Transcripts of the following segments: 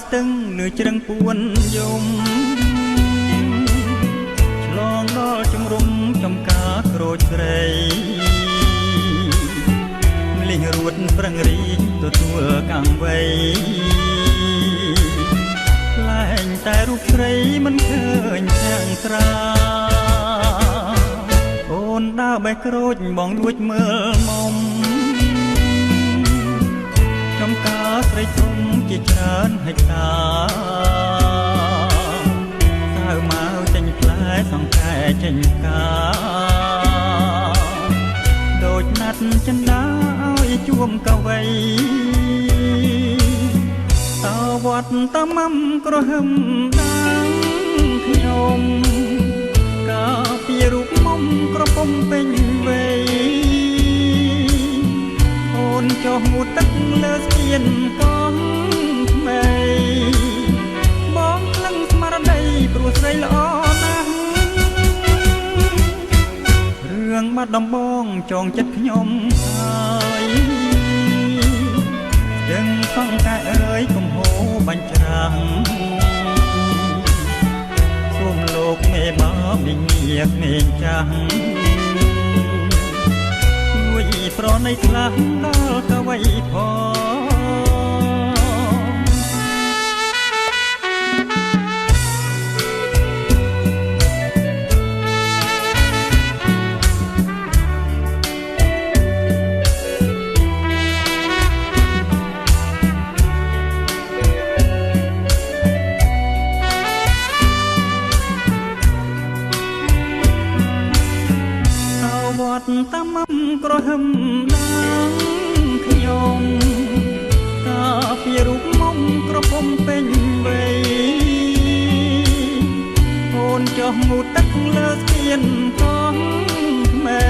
ស្ទឹងលឺជ្រឹងពួនយំឆ្លងដល់ជំរុំចំការក្រូចស្រីម្លេះរួតប្រឹងរីកទទួលកាំងវៃខ្លែងតែរូបស្រីមិនឃើញទាំងស្រាអូនដើរបេះក្រូចបងលួចមើលមុំចំការស្រីធំជាច្រើនហិកតាសៅមកចេញផ្លែសង្កែចេញកាដូចណាត់ចិនដាឲ្យជួមកវីតវត្តតាមំក្រហឹមដាងខ្ញុំកាពីរូបមុំក្រពុំពេញវ័យអូនចុះងូតទឹកលើស្ពានកងថ្មីបងក្លឹងស្មារតីព្រោះស្រីល្អណាស់រឿងបាត់ដំបងចងចិត្តខ្ញុំហើយដឹងសង្កែអើយកុំហូរបាញ់ច្រាំងសូមលោកមេបាមីងាក្មេងចាស់ជួយប្រណីខ្លះដល់កវីផងតាមំក្រហឹមដាងខ្ញុំកាពីរូបមុំក្រពុំពេញវ័យអូនចុះងូតទឹកលើស្ពានកងថ្មី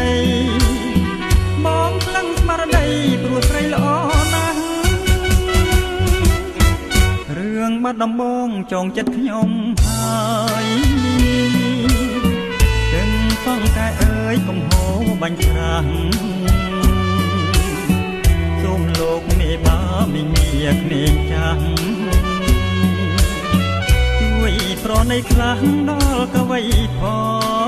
បងក្លឹងស្មារតីព្រោះស្រីល្អណាស់រឿងបាត់ដំបងចងចិត្តខ្ញុំហើយដឹងសង្កែអើយកុំហូរបាញ់ច្រាំងសូមលោកមេបាមីងាក្មេងចាស់ជួយប្រណីខ្លះដល់កវីផង